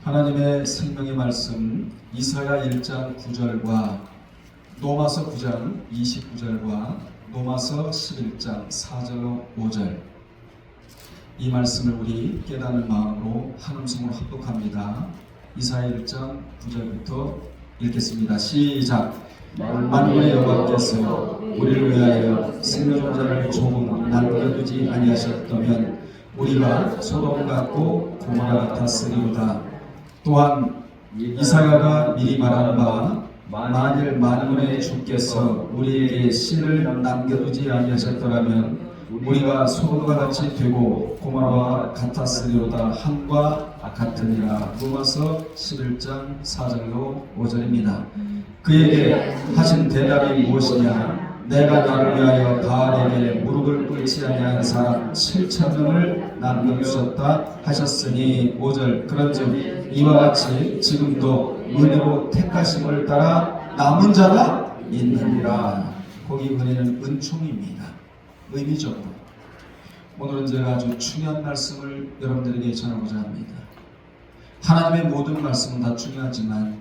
하나님의 생명의 말씀 이사야 1장 9절과 로마서 9장 29절과 로마서 11장 4절로 5절, 이 말씀을 우리 깨닫는 마음으로 한 음성으로 합독합니다. 이사야 1장 9절부터 읽겠습니다. 시작. 만군의 여호와께서 우리를 위하여 생명자를 조금 남겨두지 아니하셨다면 우리가 소돔 같고 고모라 같았으리로다. 또한 이사야가 미리 말한 바 만일 만군의 주께서 우리에게 씨를 남겨두지 아니하셨더라면 우리가 소돔과 같이 되고 고모라와 같았으리로다 함과 같으니라. 로마서 11장 4절로 5절입니다. 그에게 하신 대답이 무엇이냐? 내가 나를 위하여 바알에게 무릎을 꿇지 아니한 사람 7,000명을 남겨주셨다 하셨으니 5절. 그런즉 이와 같이 지금도 은혜로 택하심을 따라 남은 자가 있느니라. 거기 은혜는 은총입니다. 의미적으로 오늘은 제가 아주 중요한 말씀을 여러분들에게 전하고자 합니다. 하나님의 모든 말씀은 다 중요하지만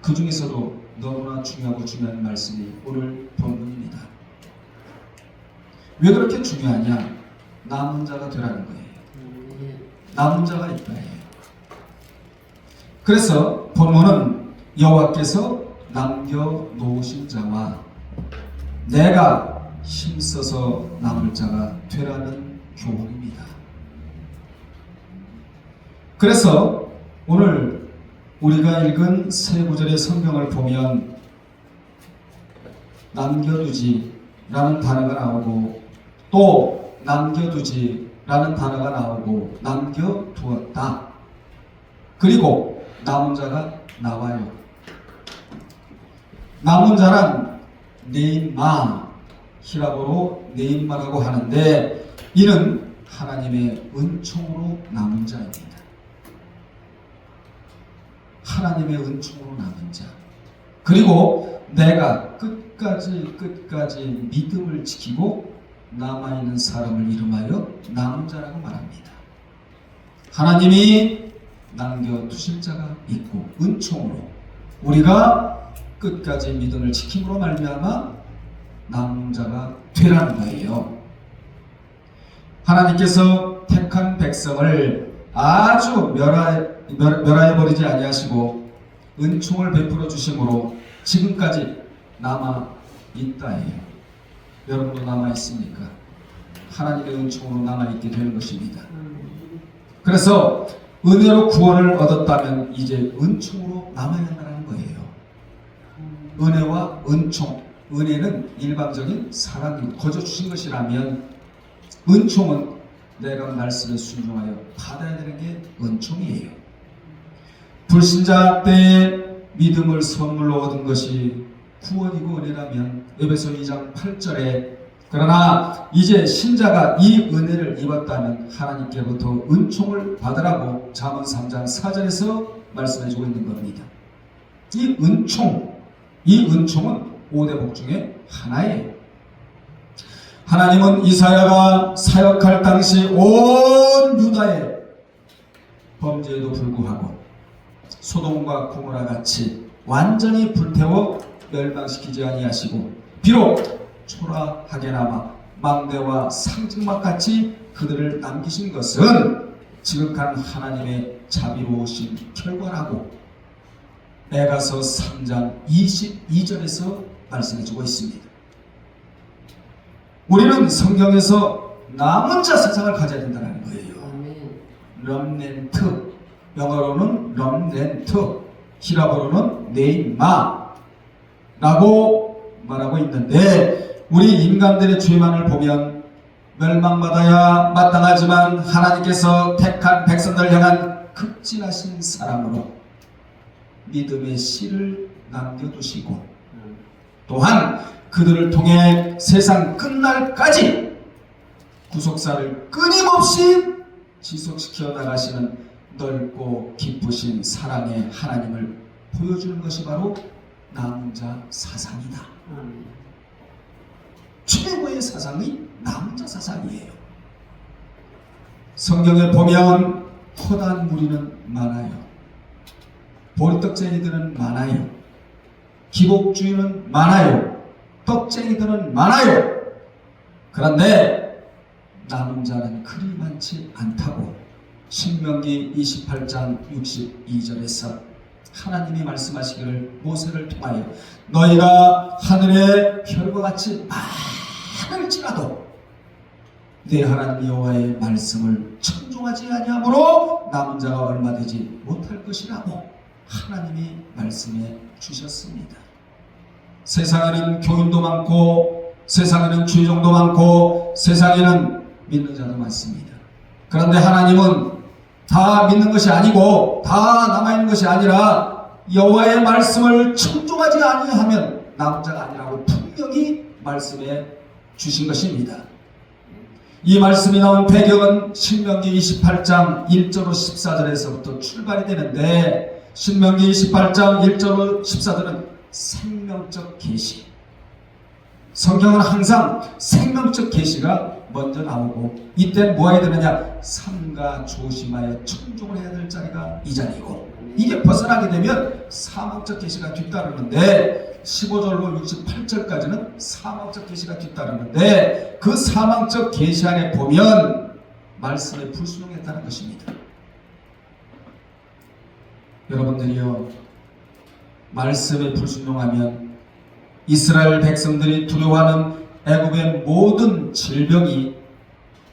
그 중에서도 너무나 중요하고 중요한 말씀이 오늘 본문입니다. 왜 그렇게 중요하냐? 남은 자가 되라는 거예요. 남은 자가 있다 해요. 그래서 본문은 여호와께서 남겨놓으신 자와 내가 힘써서 남을 자가 되라는 교훈입니다. 그래서 오늘 우리가 읽은 세 구절의 성경을 보면 남겨두지 라는 단어가 나오고 또 남겨두지 라는 단어가 나오고 남겨두었다, 그리고 남은 자가 나와요. 남은 자란 네임마, 히라보로 네임마라고 하는데 이는 하나님의 은총으로 남은 자입니다. 하나님의 은총으로 남은 자, 그리고 내가 끝까지 믿음을 지키고 남아있는 사람을 이름하여 남은 자라고 말합니다. 하나님이 남겨두실 자가 있고 은총으로 우리가 끝까지 믿음을 지킴으로 말미암아 남은 자가 되라는 거예요. 하나님께서 택한 백성을 아주 멸하여버리지 아니하시고 은총을 베풀어 주심으로 지금까지 남아있다 해요. 여러분도 남아있습니까? 하나님의 은총으로 남아있게 되는 것입니다. 그래서 은혜로 구원을 얻었다면 이제 은총으로 남아야 한다는 거예요. 은혜와 은총, 은혜는 일방적인 사랑이 거저 주신 것이라면 은총은 내가 말씀에 순종하여 받아야 되는 게 은총이에요. 불신자 때에 믿음을 선물로 얻은 것이 구원이고 은혜라면 에베소 2장 8절에 그러나 이제 신자가 이 은혜를 입었다면 하나님께로부터 은총을 받으라고 잠언 3장 4절에서 말씀해주고 있는 겁니다. 이 은총은 5대 복 중에 하나예요. 하나님은 이사야가 사역할 당시 온 유다의 범죄에도 불구하고 소돔과 고모라 같이 완전히 불태워 멸망시키지 아니하시고 비록 초라하게나마 망대와 상징막 같이 그들을 남기신 것은 지극한 하나님의 자비로우신 결과라고 에가서 3장 22절에서 말씀해주고 있습니다. 우리는 성경에서 남은 자 세상을 가져야 된다는 거예요. 럼넨트, 영어로는 럼넨트, 히라보로는 네임마 라고 말하고 있는데 우리 인간들의 죄만을 보면 멸망받아야 마땅하지만 하나님께서 택한 백성들을 향한 극진하신 사랑으로 믿음의 씨를 남겨두시고 또한 그들을 통해 세상 끝날까지 구속사를 끊임없이 지속시켜 나가시는 넓고 깊으신 사랑의 하나님을 보여주는 것이 바로 남은 자 사상이다. 최고의 사상이 남은 자 사상이에요. 성경에 보면 허다한 무리는 많아요. 보리떡쟁이들은 많아요. 기복주의는 많아요. 떡쟁이들은 많아요. 그런데 남은 자는 그리 많지 않다고 신명기 28장 62절에서 하나님이 말씀하시기를 모세를 통하여 너희가 하늘의 별과 같이 많을지라도 내 하나님 여호와의 말씀을 청종하지 아니하므로 남은 자가 얼마 되지 못할 것이라고 하나님이 말씀해 주셨습니다. 세상에는 교인도 많고 세상에는 주의종도 많고 세상에는 믿는 자도 많습니다. 그런데 하나님은 다 믿는 것이 아니고 다 남아있는 것이 아니라 여호와의 말씀을 청종하지 아니하면 남은 자가 아니라고 분명히 말씀해 주신 것입니다. 이 말씀이 나온 배경은 신명기 28장 1절로 14절에서부터 출발이 되는데 신명기 28장 1절로 14절은 생명적 계시, 성경은 항상 생명적 계시가 먼저 나오고 이때 뭐 해야 되느냐? 삼가 조심하여 청종을 해야 될 자리가 이 자리고 이게 벗어나게 되면 사망적 계시가 뒤따르는데 15절로 68절까지는 사망적 계시가 뒤따르는데 그 사망적 계시 안에 보면 말씀에 불순종했다는 것입니다. 여러분들이요, 말씀에 불순종하면 이스라엘 백성들이 두려워하는 애굽의 모든 질병이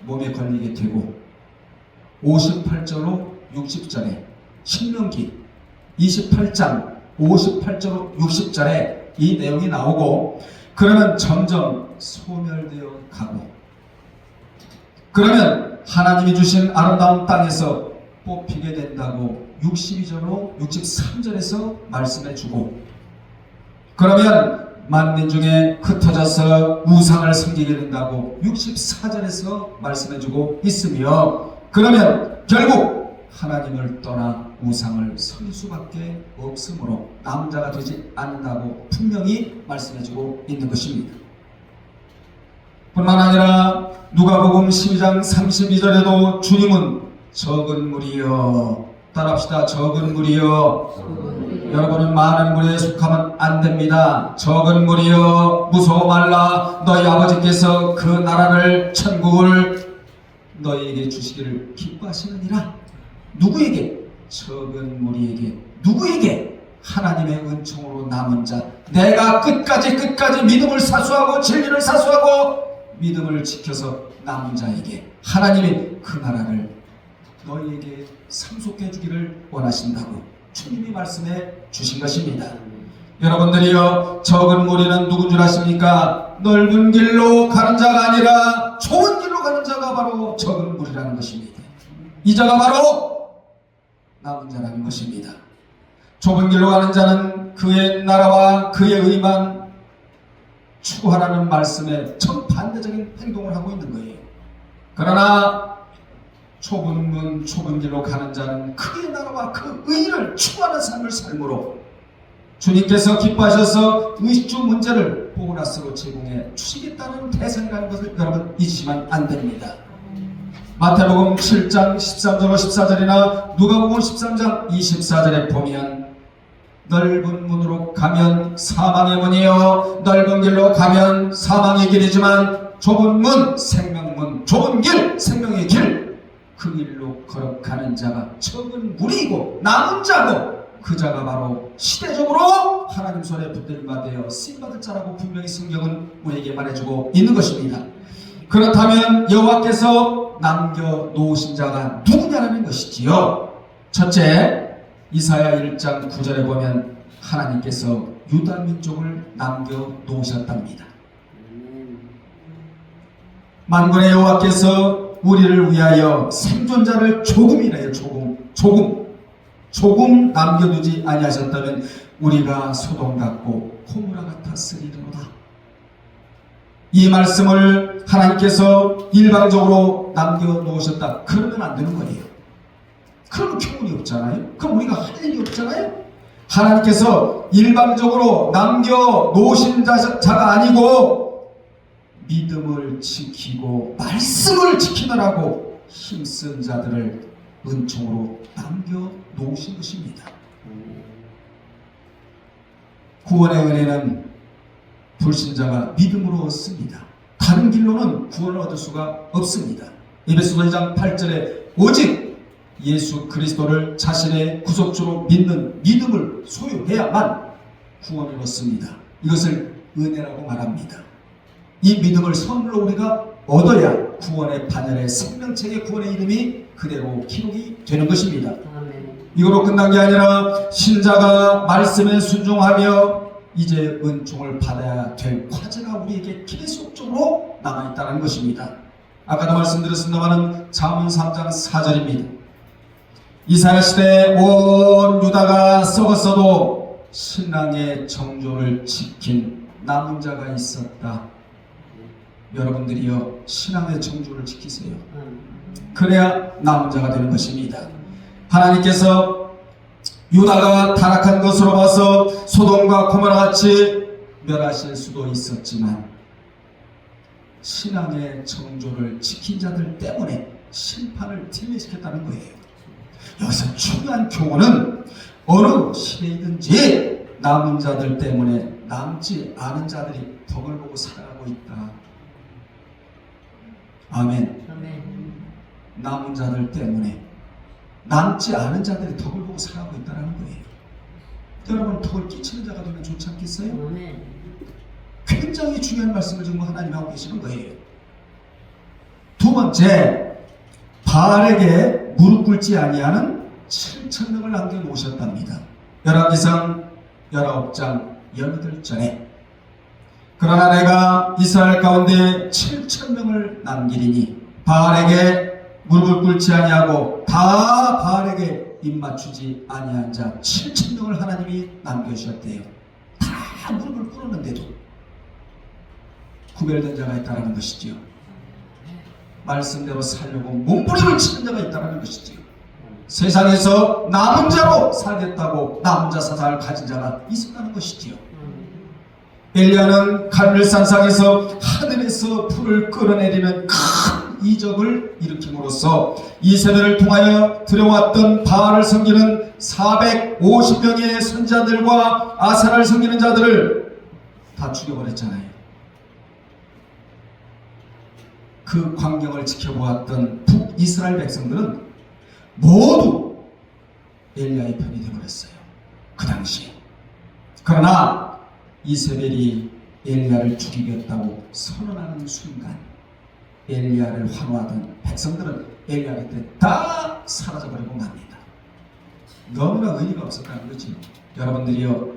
몸에 걸리게 되고 58절로 60절에 신명기 28장 58절로 60절에 이 내용이 나오고 그러면 점점 소멸되어 가고 그러면 하나님이 주신 아름다운 땅에서 뽑히게 된다고 62절로 63절에서 말씀해주고 그러면 만민 중에 흩어져서 우상을 섬기게 된다고 64절에서 말씀해주고 있으며 그러면 결국 하나님을 떠나 우상을 섬길 수밖에 없으므로 남은 자가 되지 않는다고 분명히 말씀해주고 있는 것입니다. 뿐만 아니라 누가복음 12장 32절에도 주님은 적은 무리여, 따라합시다. 적은 무리여. 여러분은 많은 무리에 속하면 안 됩니다. 적은 무리여, 무서워 말라. 너희 아버지께서 그 나라를, 천국을 너희에게 주시기를 기뻐하시느니라. 누구에게? 적은 무리에게. 누구에게? 하나님의 은총으로 남은 자, 내가 끝까지 믿음을 사수하고 진리를 사수하고 믿음을 지켜서 남은 자에게 하나님이 그 나라를 너희에게 상속해 주기를 원하신다고 주님이 말씀해 주신 것입니다. 여러분들이요, 적은 무리는 누군 줄 아십니까? 넓은 길로 가는 자가 아니라 좁은 길로 가는 자가 바로 적은 무리라는 것입니다. 이 자가 바로 남은 자라는 것입니다. 좁은 길로 가는 자는 그의 나라와 그의 의만 추구하라는 말씀에 정반대적인 행동을 하고 있는 거예요. 그러나 좁은 문, 좁은 길로 가는 자는 그의 나라와 그 의를 추구하는 삶을 삶으로 주님께서 기뻐하셔서 의식주 문제를 보너스로 제공해 주시겠다는 대상이라는 것을 여러분 잊으시면 안 됩니다. 마태복음 7장 13절로 14절이나 누가복음 13장 24절에 보면 넓은 문으로 가면 사망의 문이요, 넓은 길로 가면 사망의 길이지만 좁은 문, 생명문, 좁은 길, 생명의 길, 그 길로 걸어가는 자가 적은 무리이고 남은 자고 그 자가 바로 시대적으로 하나님 손에 붙들림 받아 쓰임받을 자라고 분명히 성경은 우리에게 말해주고 있는 것입니다. 그렇다면 여호와께서 남겨놓으신 자가 누구냐는 것이지요. 첫째, 이사야 1장 9절에 보면 하나님께서 유다 민족을 남겨놓으셨답니다. 만군의 여호와께서 우리를 위하여 생존자를 조금이래요. 조금 남겨두지 아니하셨다면 우리가 소돔 같고 고모라 같았으리로다. 이 말씀을 하나님께서 일방적으로 남겨놓으셨다. 그러면 안 되는 거예요. 그러면 교훈이 없잖아요. 그럼 우리가 할 일이 없잖아요. 하나님께서 일방적으로 남겨놓으신 자가 아니고 믿음을 지키고 말씀을 지키느라고 힘쓴 자들을 은총으로 남겨놓으신 것입니다. 구원의 은혜는 불신자가 믿음으로 얻습니다. 다른 길로는 구원을 얻을 수가 없습니다. 에베소서 2장 8절에 오직 예수 그리스도를 자신의 구속주로 믿는 믿음을 소유해야만 구원을 얻습니다. 이것을 은혜라고 말합니다. 이 믿음을 선물로 우리가 얻어야 구원의 반열에 생명책의 구원의 이름이 그대로 기록이 되는 것입니다. 이거로 끝난 게 아니라 신자가 말씀에 순종하며 이제 은총을 받아야 될 과제가 우리에게 계속적으로 남아있다는 것입니다. 아까도 말씀드렸습니다만 잠언 3장 4절입니다. 이스라엘 시대에 온 유다가 썩었어도 신랑의 정조를 지킨 남은 자가 있었다. 여러분들이요, 신앙의 정조를 지키세요. 그래야 남은 자가 되는 것입니다. 하나님께서 유다가 타락한 것으로 봐서 소돔과 고모라 같이 멸하실 수도 있었지만 신앙의 정조를 지킨 자들 때문에 심판을 딜레시켰다는 거예요. 여기서 중요한 교훈은 어느 시대이든지 남은 자들 때문에 남지 않은 자들이 덕을 보고 살아가고 있다. 아멘. 남은 자들 때문에 남지 않은 자들이 덕을 보고 살아가고 있다는 거예요. 여러분, 덕을 끼치는 자가 되면 좋지 않겠어요? 굉장히 중요한 말씀을 지금 하나님 하고 계시는 거예요. 두 번째, 바알에게 무릎 꿇지 아니하는 7,000명을 남겨놓으셨답니다. 열왕기상 19장 18절에 그러나 내가 이스라엘 가운데 7,000명을 남기리니 바알에게 무릎을 꿇지 아니하고 다 바알에게 입맞추지 아니한 자 7,000명을 하나님이 남겨주셨대요. 다 무릎을 꿇었는데도 구별된 자가 있다는 것이지요. 말씀대로 살려고 몸부림을 치는 자가 있다는 것이지요. 세상에서 남은 자로 살겠다고 남은 자 사상을 가진 자가 있었다는 것이지요. 엘리야는 갈멜산상에서 하늘에서 불을 끌어내리는 큰 이적을 일으킴으로써 이세벨을 통하여 들여왔던 바알을 섬기는 450명의 선자들과 아세라를 섬기는 자들을 다 죽여버렸잖아요. 그 광경을 지켜보았던 북이스라엘 백성들은 모두 엘리야의 편이 되어버렸어요. 그 당시에. 그러나 이세벨이 엘리야를 죽이겠다고 선언하는 순간 엘리야를 환호하던 백성들은 엘리야 곁에 다 사라져버리고 맙니다. 너무나 의리가 없었다는 거지. 여러분들이요,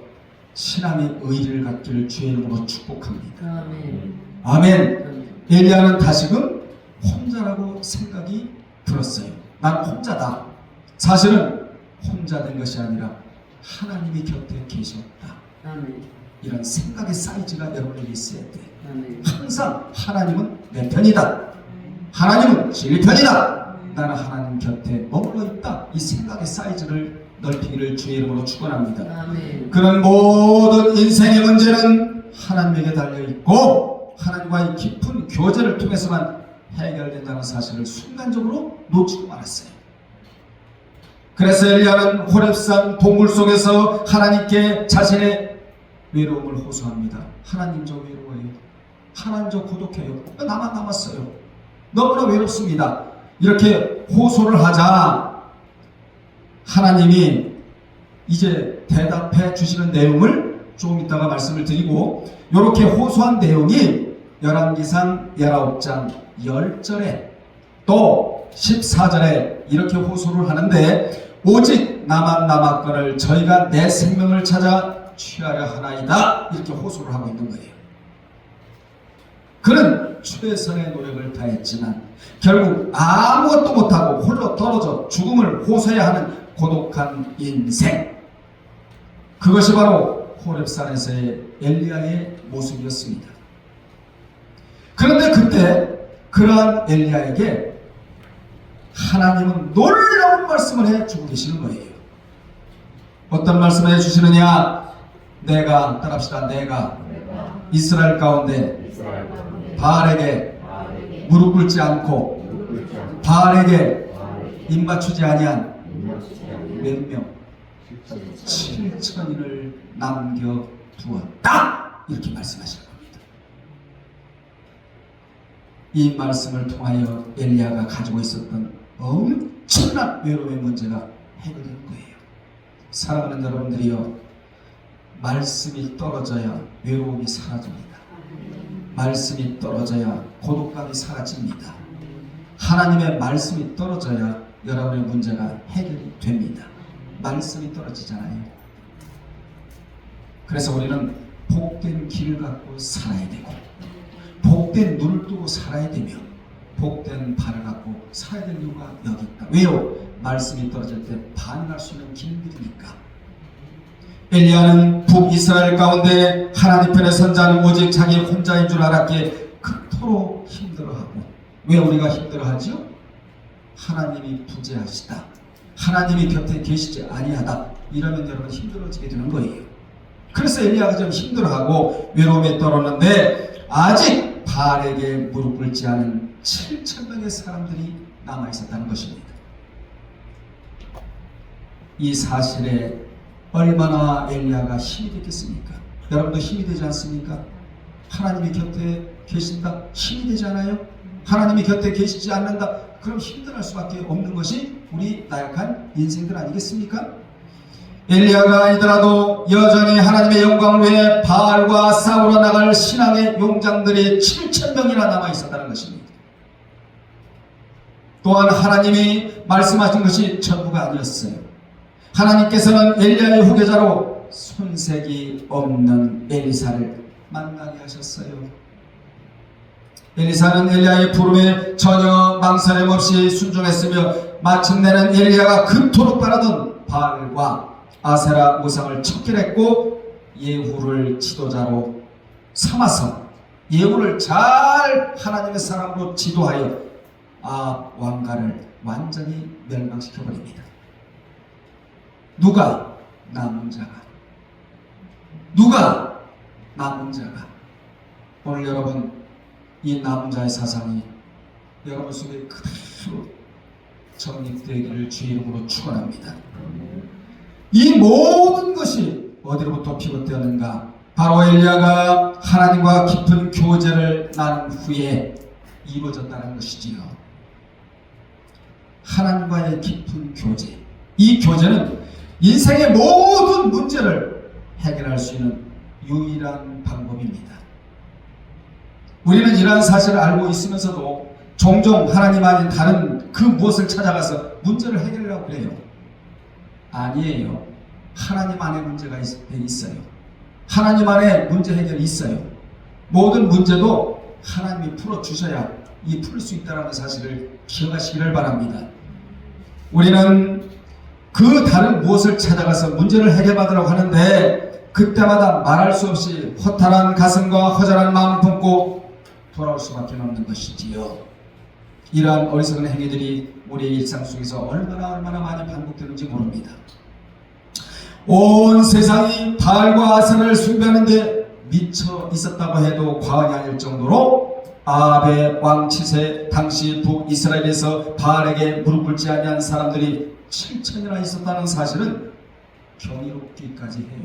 신앙의 의리를 갖기를 주의 이름으로 축복합니다. 아멘. 아멘. 엘리야는 다시금 혼자라고 생각이 들었어요. 난 혼자다. 사실은 혼자 된 것이 아니라 하나님이 곁에 계셨다. 아멘. 이런 생각의 사이즈가 여러분에게 있어야 돼. 항상 하나님은 내 편이다. 하나님은 진리 편이다. 나는 하나님 곁에 머물러 있다. 이 생각의 사이즈를 넓히기를 주의 이름으로 축원합니다. 그런 모든 인생의 문제는 하나님에게 달려있고 하나님과의 깊은 교제를 통해서만 해결된다는 사실을 순간적으로 놓치고 말았어요. 그래서 엘리야는 호렙산 동굴 속에서 하나님께 자신의 외로움을 호소합니다. 하나님, 저 외로워요. 하나님, 저 고독해요. 나만 남았어요. 너무나 외롭습니다. 이렇게 호소를 하자 하나님이 이제 대답해 주시는 내용을 조금 이따가 말씀을 드리고, 이렇게 호소한 내용이 열왕기상 19장 10절에 또 14절에 이렇게 호소를 하는데, 오직 나만 남았거늘 저희가 내 생명을 찾아 취하려 하나이다, 이렇게 호소를 하고 있는 거예요. 그는 최선의 노력을 다했지만 결국 아무것도 못하고 홀로 떨어져 죽음을 호소해야 하는 고독한 인생, 그것이 바로 호렙산에서의 엘리야의 모습이었습니다. 그런데 그때 그러한 엘리야에게 하나님은 놀라운 말씀을 해주고 계시는 거예요. 어떤 말씀을 해주시느냐? 내가, 따라합시다. 내가 이스라엘 가운데 바알에게 무릎 꿇지 않고 바알에게 입맞추지 아니한 몇 명? 7,000인을 남겨 두었다 이렇게 말씀하시는 겁니다. 이 말씀을 통하여 엘리야가 가지고 있었던 엄청난 외로움의 문제가 해결되는 거예요. 사랑하는 여러분들이요, 말씀이 떨어져야 외로움이 사라집니다. 말씀이 떨어져야 고독감이 사라집니다. 하나님의 말씀이 떨어져야 여러분의 문제가 해결이 됩니다. 말씀이 떨어지잖아요. 그래서 우리는 복된 길을 갖고 살아야 되고, 복된 눈을 뜨고 살아야 되며, 복된 발을 갖고 살아야 될 이유가 여기 있다. 왜요? 말씀이 떨어질 때 반응할 수 있는 길들이니까. 엘리야는 북이스라엘 가운데 하나님 편에 선 자는 오직 자기 혼자인 줄 알았기에 그토록 힘들어하고. 왜 우리가 힘들어하죠? 하나님이 부재하시다, 하나님이 곁에 계시지 아니하다, 이러면 여러분 힘들어지게 되는 거예요. 그래서 엘리야가 좀 힘들어하고 외로움에 떨었는데 아직 바알에게 무릎 꿇지 않은 7,000명의 사람들이 남아있었다는 것입니다. 이 사실에 얼마나 엘리야가 힘이 됐겠습니까? 여러분도 힘이 되지 않습니까? 하나님이 곁에 계신다, 힘이 되지 않아요? 하나님이 곁에 계시지 않는다, 그럼 힘들어할 수밖에 없는 것이 우리 나약한 인생들 아니겠습니까? 엘리야가 아니더라도 여전히 하나님의 영광을 위해 바알과 싸우러 나갈 신앙의 용장들이 7,000명이나 남아있었다는 것입니다. 또한 하나님이 말씀하신 것이 전부가 아니었어요. 하나님께서는 엘리야의 후계자로 손색이 없는 엘리사를 만나게 하셨어요. 엘리사는 엘리야의 부름에 전혀 망설임 없이 순종했으며 마침내는 엘리야가 그토록 바라던 바알과 아세라 우상을 척결했고 예후를 지도자로 삼아서 예후를 잘 하나님의 사람으로 지도하여 왕가를 완전히 멸망시켜버립니다. 누가? 남은 자가. 누가? 남은 자가. 오늘 여러분, 이 남은 자의 사상이 여러분 속에 그대로 정립되기를 주의 이름으로 축원합니다. 이 모든 것이 어디로부터 비롯되었는가? 바로 엘리야가 하나님과 깊은 교제를 나눈 후에 이루어졌다는 것이지요. 하나님과의 깊은 교제. 이 교제는 인생의 모든 문제를 해결할 수 있는 유일한 방법입니다. 우리는 이러한 사실을 알고 있으면서도 종종 하나님 아닌 다른 그 무엇을 찾아가서 문제를 해결하려고 그래요. 아니에요. 하나님 안에 문제가 있어요. 하나님 안에 문제 해결이 있어요. 모든 문제도 하나님이 풀어주셔야 풀 수 있다는 사실을 기억하시기를 바랍니다. 우리는 그 다른 무엇을 찾아가서 문제를 해결받으려고 하는데 그때마다 말할 수 없이 허탈한 가슴과 허전한 마음을 품고 돌아올 수밖에 없는 것이지요. 이러한 어리석은 행위들이 우리의 일상 속에서 얼마나 많이 반복되는지 모릅니다. 온 세상이 바알과 아세라를 숭배하는데 미쳐 있었다고 해도 과언이 아닐 정도로 아합의 왕 치세 당시 북이스라엘에서 바알에게 무릎 꿇지 아니한 사람들이 7,000이나 있었다는 사실은 경이롭기까지 해요.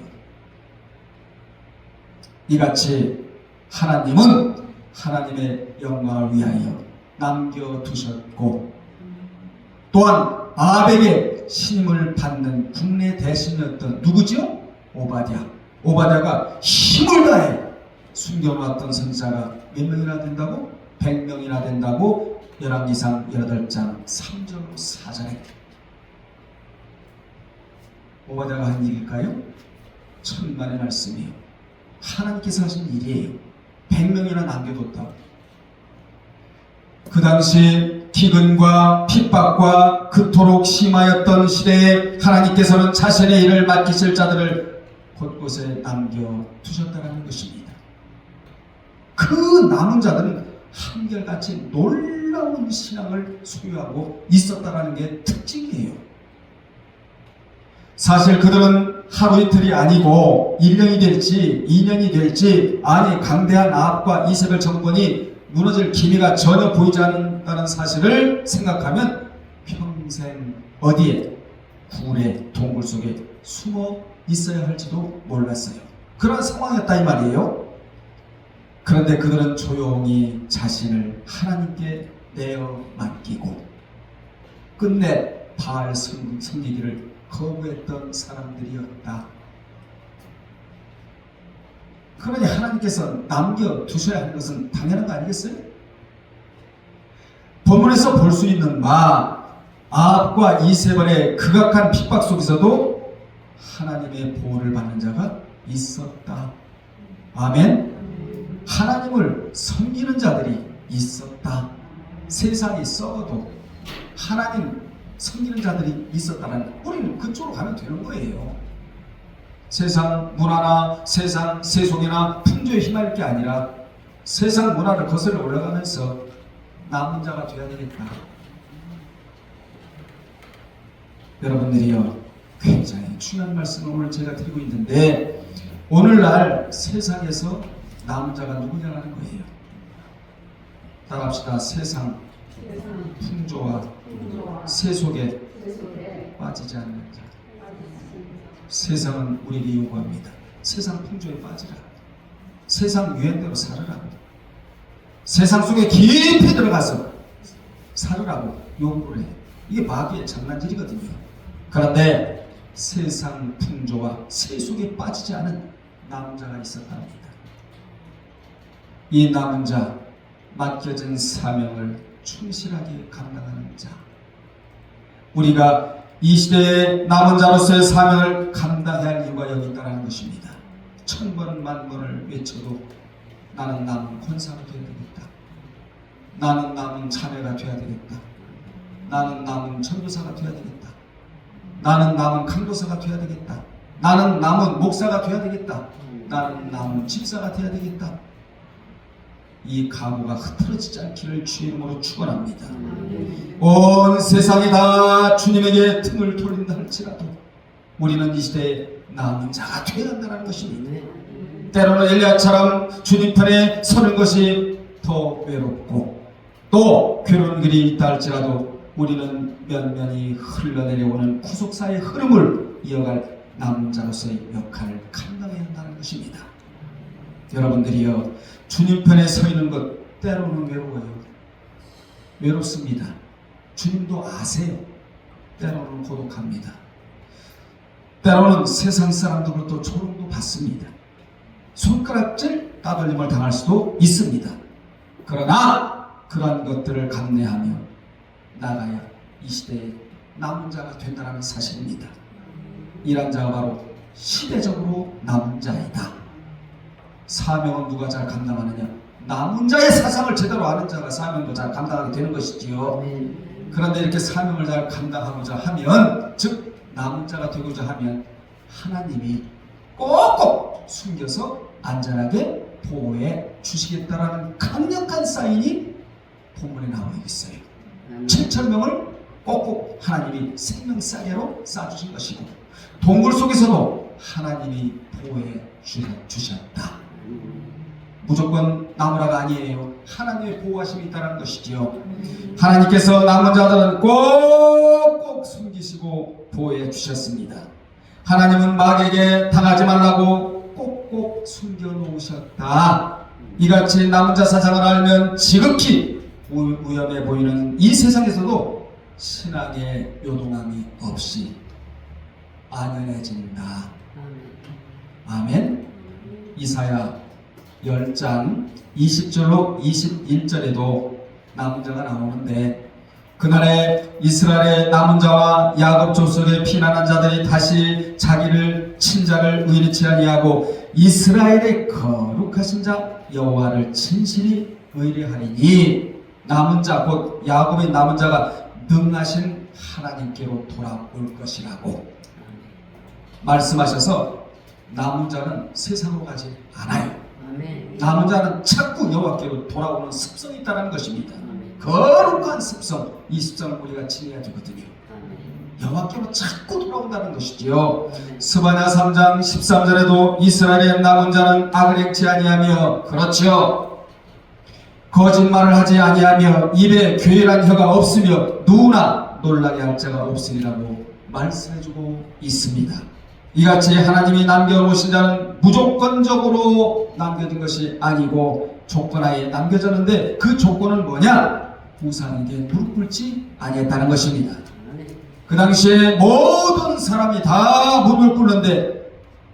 이같이 하나님은 하나님의 영광을 위하여 남겨두셨고, 또한 아합에게 신임을 받는 국내 대신이었던 누구죠? 오바댜가 힘을 다해 숨겨놓았던 선지자가 몇 명이나 된다고? 100명이나 된다고 열왕기상 18장 3절 4절에 오바댜가 한 일일까요? 천만의 말씀이에요. 하나님께서 하신 일이에요. 100명이나 남겨뒀다고. 그 당시 기근과 핍박과 그토록 심하였던 시대에 하나님께서는 자신의 일을 맡기실 자들을 곳곳에 남겨두셨다는 것입니다. 그 남은 자들은 한결같이 놀라운 신앙을 소유하고 있었다는 게 특징이에요. 사실 그들은 하루 이틀이 아니고 1년이 될지 2년이 될지, 아니 강대한 아합과 이세벨 정권이 무너질 기미가 전혀 보이지 않는다는 사실을 생각하면 평생 어디에? 굴의 동굴 속에 숨어 있어야 할지도 몰랐어요. 그런 상황이었다 이 말이에요. 그런데 그들은 조용히 자신을 하나님께 내어 맡기고 끝내 바알 섬기기를 거부했던 사람들이었다. 그러니 하나님께서 남겨두셔야 하는 것은 당연한 거 아니겠어요? 본문에서 볼 수 있는 바 아합과 이세벨의 극악한 핍박 속에서도 하나님의 보호를 받는 자가 있었다. 아멘. 하나님을 섬기는 자들이 있었다. 세상이 썩어도 하나님 섬기는 자들이 있었다는, 우리는 그쪽으로 가면 되는 거예요. 세상 문화나 세상 세속이나 풍조에 휘말릴 게 아니라 세상 문화를 거슬러 올라가면서 남은 자가 되어야 되겠다. 여러분들이요, 굉장히 중요한 말씀을 오늘 제가 드리고 있는데, 오늘날 세상에서 남은 자가 누구냐라는 거예요. 따라합시다. 세상 풍조와 세속에 빠지지 않는 자. 세상은 우리에게 요구합니다. 세상 풍조에 빠지라. 세상 유행대로 살으라. 세상 속에 깊이 들어가서 살으라고 요구를 해요. 이게 마귀의 장난질이거든요. 그런데 세상 풍조와 세속에 빠지지 않은 남은 자가 있었답니다. 이 남은 자, 맡겨진 사명을 충실하게 감당하는 자. 우리가 이 시대의 남은 자로서의 사명을 감당해야 할 이유가 여기 있다는 것입니다. 1000번 만번을 외쳐도 나는 남은 권사가 되어야 되겠다. 나는 남은 자매가 되어야 되겠다. 나는 남은 전도사가 되어야 되겠다. 나는 남은 강도사가 되어야 되겠다. 나는 남은 목사가 되어야 되겠다. 나는 남은 집사가 되어야 되겠다. 이 각오가 흐트러지지 않기를 주의 이름으로 축원합니다. 온 세상이 다 주님에게 등을 돌린다 할지라도 우리는 이 시대에 남은 자가 되어야 한다는 것입니다. 때로는 엘리야처럼 주님 편에 서는 것이 더 외롭고 또 괴로운 길이 있다 할지라도 우리는 면면이 흘러내려오는 구속사의 흐름을 이어갈 남은 자로서의 역할을 감당해야 한다는 것입니다. 여러분들이요, 주님 편에 서 있는 것 때로는 외로워요. 외롭습니다. 주님도 아세요. 때로는 고독합니다. 때로는 세상 사람들로부터 조롱도 받습니다. 손가락질 따돌림을 당할 수도 있습니다. 그러나 그러한 것들을 감내하며 나가야 이 시대에 남은 자가 된다는 사실입니다. 이런 자가 바로 시대적으로 남은 자이다. 사명은 누가 잘 감당하느냐? 남은 자의 사상을 제대로 아는 자가 사명도 잘 감당하게 되는 것이지요. 그런데 이렇게 사명을 잘 감당하고자 하면, 즉 남은 자가 되고자 하면 하나님이 꼭꼭 숨겨서 안전하게 보호해 주시겠다라는 강력한 사인이 본문에 나와 있어요. 7,000명을 꼭꼭 하나님이 생명싸개로 쌓아주신 것이고 동굴 속에서도 하나님이 보호해 주셨다. 무조건 나무라가 아니에요. 하나님의 보호하심이 있다는 것이지요. 하나님께서 남은 자들은 꼭꼭 숨기시고 보호해 주셨습니다. 하나님은 마귀에게 당하지 말라고 꼭꼭 숨겨 놓으셨다. 이같이 남은 자 사상을 알면 지극히 위험해 보이는 이 세상에서도 신앙의 요동함이 없이 안연해진다. 아멘. 이사야 10장 20절로 21절에도 남은 자가 나오는데, 그날에 이스라엘의 남은 자와 야곱 족속의 피난한 자들이 다시 자기를 친자를 의리치 아니하고 이스라엘의 거룩하신 자 여호와를 진실히 의뢰하리니, 남은 자 곧 야곱의 남은 자가 능하신 하나님께로 돌아올 것이라고 말씀하셔서 남은 자는 세상으로 가지 않아요. 남은 자는 자꾸 여호와께로 돌아오는 습성이 있다는 것입니다. 거룩한 습성, 이 습성을 우리가 지내야 되거든요. 여호와께로 자꾸 돌아온다는 것이지요. 스바냐 3장 13절에도 이스라엘의 남은 자는 악을 행치 아니하며, 그렇죠, 거짓말을 하지 아니하며 입에 괴일한 혀가 없으며 누구나 놀라게 할 자가 없으리라고 말씀해주고 있습니다. 이같이 하나님이 남겨놓으신 자는 무조건적으로 남겨진 것이 아니고 조건하에 남겨졌는데 그 조건은 뭐냐? 우상에게 무릎 꿇지 아니했다는 것입니다. 그 당시에 모든 사람이 다 무릎을 꿇는데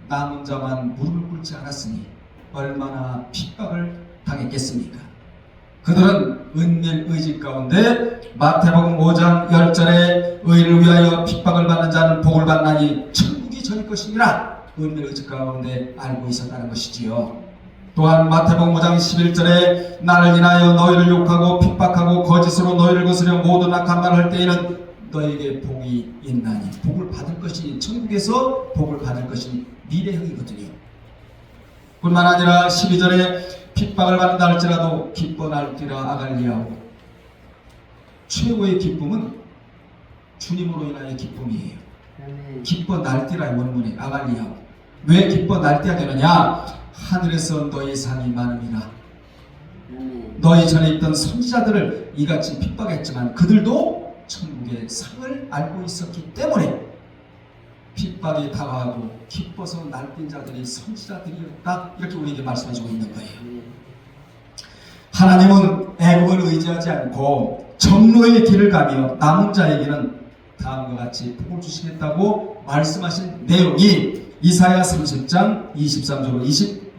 남은 자만 무릎을 꿇지 않았으니 얼마나 핍박을 당했겠습니까? 그들은 은밀 의지 가운데 마태복음 5장 10절에 의를 위하여 핍박을 받는 자는 복을 받나니 천국이 저희 것이니라 은밀 의지 가운데 알고 있었다는 것이지요. 또한 마태복음 5장 11절에 나를 인하여 너희를 욕하고 핍박하고 거짓으로 너희를 거스려 모든 악한 말을 할 때에는 너에게 복이 있나니 복을 받을 것이니 천국에서 복을 받을 것이니 미래형이거든요. 뿐만 아니라 12절에 핍박을 받는다 할지라도 기뻐 날뛰라 아갈리아오. 최고의 기쁨은 주님으로 인하여 기쁨이에요. 기뻐 날뛰라의 원문에 아갈리아오. 왜 기뻐 날뛰어야 되느냐? 하늘에서 너희 상이 많음이라. 너희 전에 있던 선지자들을 이같이 핍박했지만 그들도 천국의 상을 알고 있었기 때문에 핍박이 다가가고 기뻐서 날뛴 자들이 선지자들이었다. 이렇게 우리에게 말씀해주고 있는 거예요. 하나님은 애국을 의지하지 않고 정로의 길을 가며 남은 자에게는 다음과 같이 복을 주시겠다고 말씀하신 내용이 이사야 30장 23절로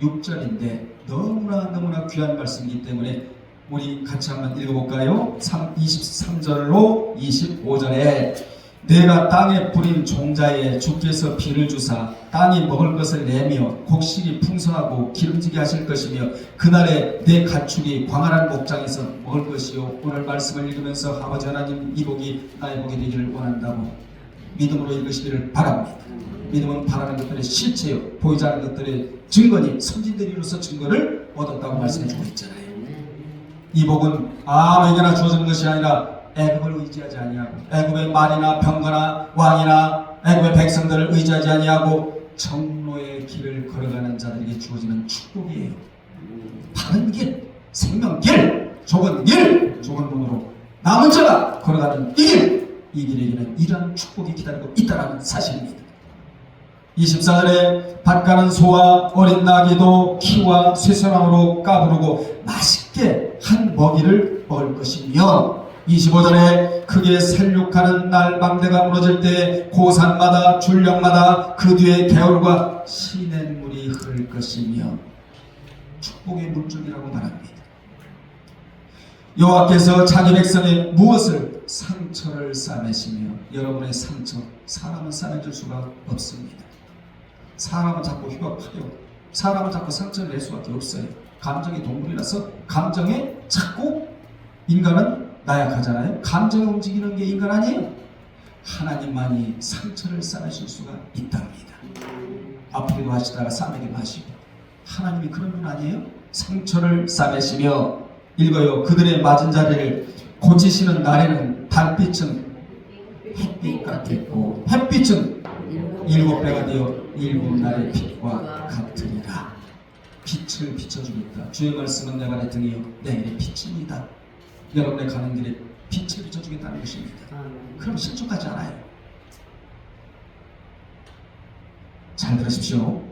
26절인데 너무나 귀한 말씀이기 때문에 우리 같이 한번 읽어볼까요? 23절로 25절에 내가 땅에 뿌린 종자에 주께서 비를 주사 땅이 먹을 것을 내며 곡식이 풍성하고 기름지게 하실 것이며 그날에 내 가축이 광활한 목장에서 먹을 것이요. 오늘 말씀을 읽으면서 아버지 하나님 이 복이 나의 복이 되기를 원한다고 믿음으로 읽으시기를 바랍니다. 믿음은 바라는 것들의 실체요 보이지 않는 것들의 증거니 선진들이 이로써 증거를 얻었다고 말씀해주고 있잖아요. 이 복은 아무에게나 주어지는 것이 아니라 애굽을 의지하지 아니하고 애굽의 말이나 병거나 왕이나 애굽의 백성들을 의지하지 아니하고 정로의 길을 걸어가는 자들에게 주어지는 축복이에요. 바른 길, 생명길, 좁은 길, 좁은 문으로 남은 자가 걸어가는 이 길, 이 길에게는 이러한 축복이 기다리고 있다는 사실입니다. 24절에 밭 가는 소와 어린 나귀도 키와 쇠쇠망으로 까부르고 맛있게 한 먹이를 먹을 것이며 25절에 크게 살육하는 날 망대가 무너질 때 고산마다 줄령마다 그 뒤에 개울과 시냇물이 흐를 것이며 축복의 물줄기라고 말합니다. 여호와께서 자기 백성의 무엇을 상처를 싸매시며 여러분의 상처 사람은 싸매줄 수가 없습니다. 사람은 자꾸 휴학하려 사람은 자꾸 상처를 낼 수밖에 없어요. 감정이 동물이라서 감정에 자꾸 인간은 나약하잖아요. 감정이 움직이는 게 인간 아니에요. 하나님만이 상처를 싸매실 수가 있답니다. 아프기도 하시다가 싸매기도 하시고 하나님이 그런 분 아니에요? 상처를 싸매시며 읽어요. 그들의 맞은 자리를 고치시는 날에는 달빛은 햇빛 같겠고 햇빛은 7배가 되어 7날의 빛과 같으리라. 빛을 비춰주겠다. 주의 말씀은 내 발의 등이요 내 길의 빛입니다. 여러분의 가는 길에 빛을 비춰주겠다는 것입니다. 그럼 실족하지 않아요. 잘 들으십시오.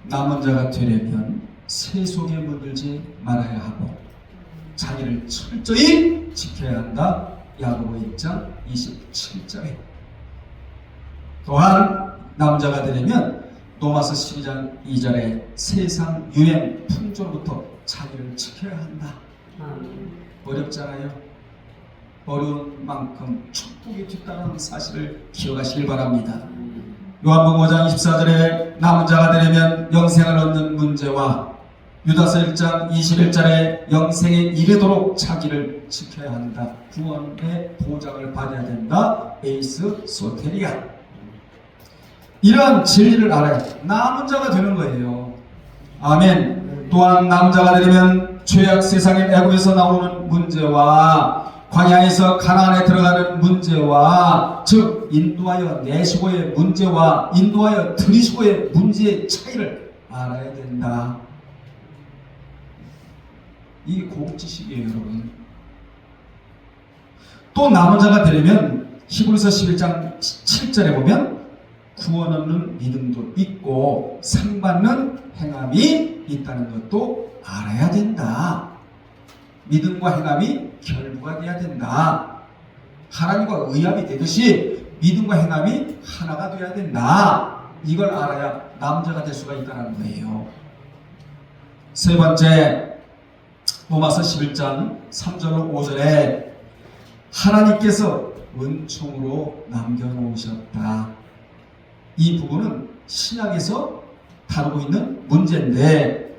남은 자가 되려면 새 속에 물들지 말아야 하고 자기를 철저히 지켜야 한다. 야고보 1장 27절에 또한 남자가 되려면 로마서 12장 2절에 세상 유행 풍조로부터 자기를 지켜야 한다. 어렵잖아요. 어려운 만큼 축복이 뒤따르는 사실을 기억하시길 바랍니다. 요한복음 5장 24절에 남은 자가 되려면 영생을 얻는 문제와 유다서 1장 21절에 영생에 이르도록 자기를 지켜야 한다. 구원의 보장을 받아야 된다. 에이스 소테리아. 이러한 진리를 알아야 남은 자가 되는 거예요. 아멘. 또한 남자가 되려면 죄악 세상의 애고에서 나오는 문제와 광야에서 가나안에 들어가는 문제와 즉 인도하여 내시고의 문제와 인도하여 들이시고의 문제의 차이를 알아야 된다. 이게 고급 지식이에요, 여러분. 또 남은 자가 되려면 히브리서 11장 7절에 보면 구원 없는 믿음도 있고 상받는 행함이 있다는 것도 알아야 된다. 믿음과 행함이 결부가 돼야 된다. 하나님과 의합이 되듯이 믿음과 행함이 하나가 돼야 된다. 이걸 알아야 남자가 될 수가 있다는 거예요. 세 번째, 로마서 11장 3절로 5절에 하나님께서 은총으로 남겨놓으셨다. 이 부분은 신약에서 다루고 있는 문제인데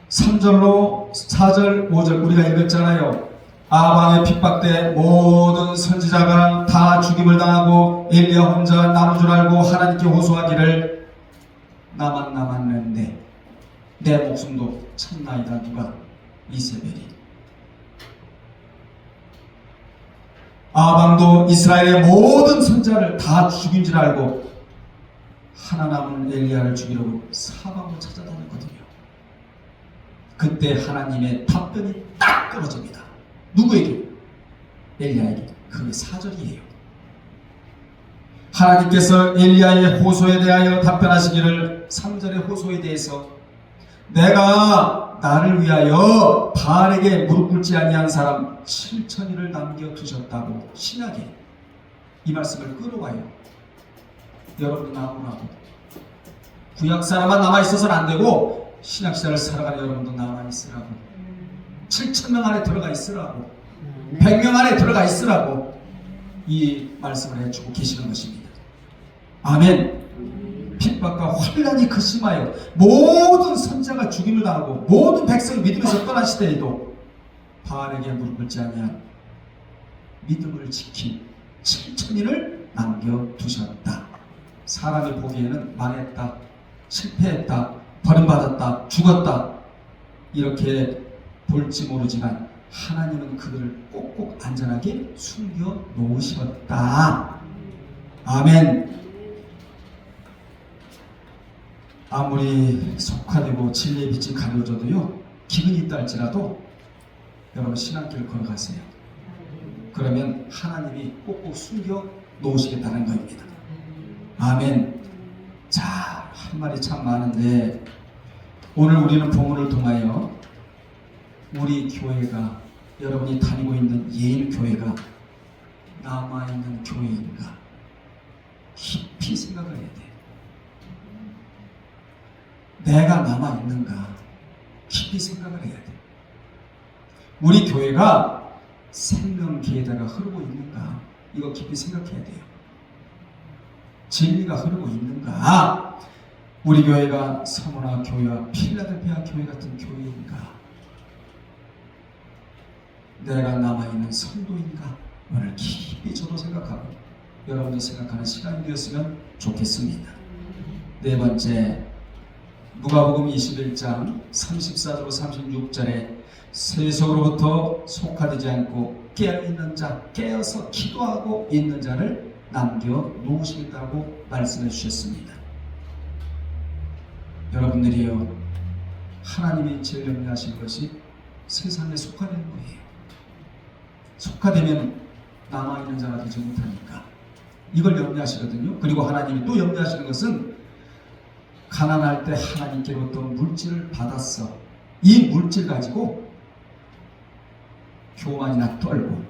3절로 4절 5절 우리가 읽었잖아요. 아방의 핍박 때 모든 선지자가 다 죽임을 당하고 엘리야 혼자 남은 줄 알고 하나님께 호소하기를 나만 남았는데 내 목숨도 참나이다. 누가? 이세벨이. 아방도 이스라엘의 모든 선지자를 다 죽인 줄 알고 하나 남은 엘리야를 죽이려고 사방으로 찾아다녔거든요. 그때 하나님의 답변이 딱 떨어집니다. 누구에게? 엘리야에게. 그게 4절이에요. 하나님께서 엘리야의 호소에 대하여 답변하시기를 3절의 호소에 대해서 내가 나를 위하여 바알에게 무릎 꿇지 아니한 사람 7천이를 남겨두셨다고 신약에 이 말씀을 끌어와요. 여러분도 나오라고. 구약 사람만 남아있어서는 안 되고 신약 시대를 살아가는 여러분도 남아있으라고. 7,000명 안에 들어가 있으라고. 100명 안에 들어가 있으라고 이 말씀을 해주고 계시는 것입니다. 아멘. 핍박과 환난이 극심하여 모든 선지자가 죽임을 당하고 모든 백성이 믿음에서 떠난 시대에도 바알에게 무릎 꿇지 아니한 믿음을 지킨 7천인을 남겨두셨다. 사람이 보기에는 망했다, 실패했다, 버림받았다, 죽었다 이렇게 볼지 모르지만 하나님은 그들을 꼭꼭 안전하게 숨겨 놓으셨다. 아멘. 아무리 속화되고 진리의 빛이 가려져도요, 기근이 있다 할지라도 여러분 신앙길을 걸어가세요. 그러면 하나님이 꼭꼭 숨겨 놓으시겠다는 겁니다. 아멘. 자, 할 말이 참 많은데 오늘 우리는 본문을 통하여 우리 교회가, 여러분이 다니고 있는 예일교회가 남아있는 교회인가 깊이 생각을 해야 돼. 내가 남아있는가 깊이 생각을 해야 돼. 우리 교회가 생명기에다가 흐르고 있는가 이거 깊이 생각해야 돼요. 진리가 흐르고 있는가. 우리 교회가 서머나 교회와 필라델피아 교회 같은 교회인가. 내가 남아있는 성도인가. 오늘 깊이 저도 생각하고 여러분이 생각하는 시간이 되었으면 좋겠습니다. 네 번째, 누가복음 21장 34절로 36절에 세속으로부터 속화되지 않고 깨어있는 자, 깨어서 기도하고 있는 자를 남겨놓으시겠다고 말씀해 주셨습니다. 여러분들이요, 하나님이 제일 염려하신 것이 세상에 속화되는 거예요. 속화되면 남아있는 자가 되지 못하니까 이걸 염려하시거든요. 그리고 하나님이 또 염려하시는 것은 가난할 때 하나님께로부터 물질을 받았어. 이 물질 가지고 교만이나 떨고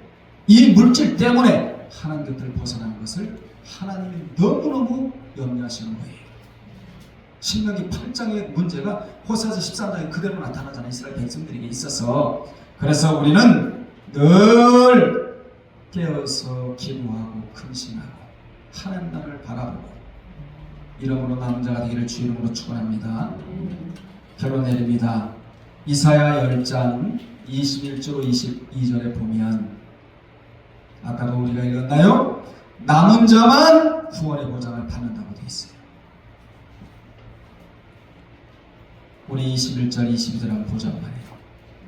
이 물질 때문에 하나님 곁을 벗어나는 것을 하나님이 너무너무 염려하시는 거예요. 신명기 8장의 문제가 호세아서 13장에 그대로 나타나잖아요. 이스라엘 백성들에게 있어서. 그래서 우리는 늘 깨어서 기도하고 근신하고 하나님 나라를 바라보고 이름으로 남은 자가 되기를 주 이름으로 축원합니다. 결론 내립니다. 이사야 10장 21절 22절에 보면 아까도 우리가 읽었나요? 남은 자만 구원의 보장을 받는다고 되어 있어요. 우리 21절 22절 한번 보자고 말해요.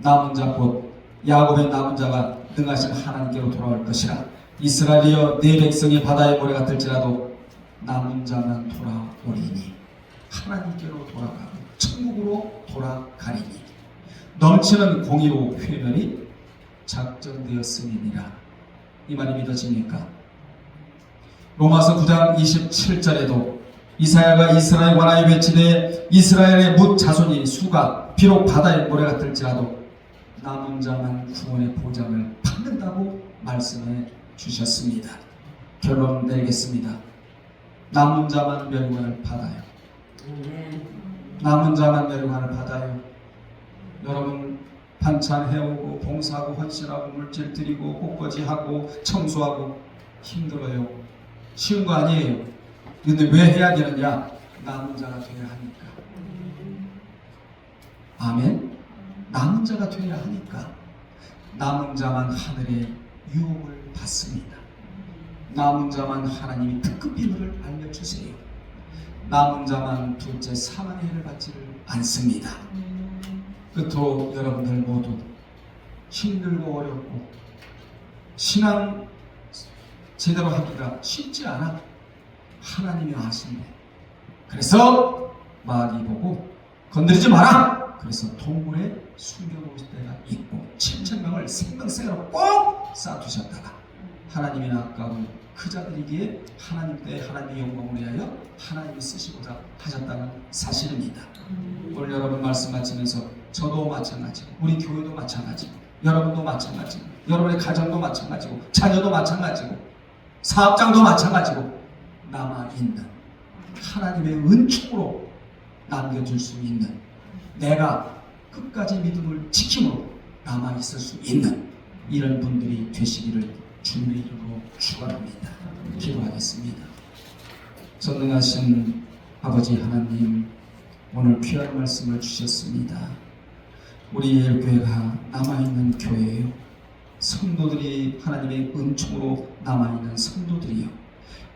남은 자 곧 야곱의 남은 자가 능하신 하나님께로 돌아올 것이라. 이스라엘이여 내 백성이 바다의 모래 같을지라도 남은 자만 돌아오리니 하나님께로 돌아가고 천국으로 돌아가리니 넘치는 공의로 회면이 작정되었음이니라. 이 말이 믿어집니까? 로마서 9장 27절에도 이사야가 이스라엘 원하에 외치되 이스라엘의 뭇 자손이 수가 비록 바다의 모래가 들지라도 남은 자만 구원의 보장을 받는다고 말씀해 주셨습니다. 결론 내리겠습니다. 남은 자만 멸관을 받아요. 남은 자만 멸관을 받아요. 여러분 반찬 해오고 봉사하고 헌신하고 물질 드리고 꽃꽂이하고 청소하고 힘들어요. 쉬운 거 아니에요. 근데 왜 해야 되느냐? 남은 자가 되어야 하니까. 아멘. 남은 자가 되어야 하니까. 남은 자만 하늘의 유혹을 받습니다. 남은 자만 하나님이 특급 비밀을 알려주세요. 남은 자만 둘째 사망의 해를 받지를 않습니다. 끝으로 여러분들 모두 힘들고 어렵고 신앙 제대로 하기가 쉽지 않아. 하나님이 아신대. 그래서 마귀 보고 건드리지 마라. 그래서 동굴에 숨겨놓을 때가 있고 7,000명을 생명새로 꼭 쌓아두셨다가 하나님이 아까운 그 자들이기에 하나님 때 하나님의 영광을 위하여 하나님이 쓰시고자 하셨다는 사실입니다. 오늘 여러분 말씀 마치면서 저도 마찬가지고 우리 교회도 마찬가지고 여러분도 마찬가지고 여러분의 가정도 마찬가지고 자녀도 마찬가지고 사업장도 마찬가지고 남아있는 하나님의 은총으로 남겨줄 수 있는 내가 끝까지 믿음을 지킴으로 남아있을 수 있는 이런 분들이 되시기를 주님의 이름으로 축원합니다. 기도하겠습니다. 전능하신 아버지 하나님, 오늘 귀한 말씀을 주셨습니다. 우리 예일교회가 남아있는 교회예요. 성도들이 하나님의 은총으로 남아있는 성도들이요.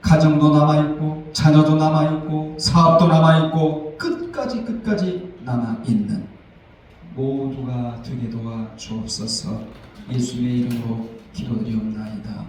가정도 남아있고 자녀도 남아있고 사업도 남아있고 끝까지 남아있는 모두가 되게 도와 주옵소서. 예수의 이름으로 기도드리옵나이다.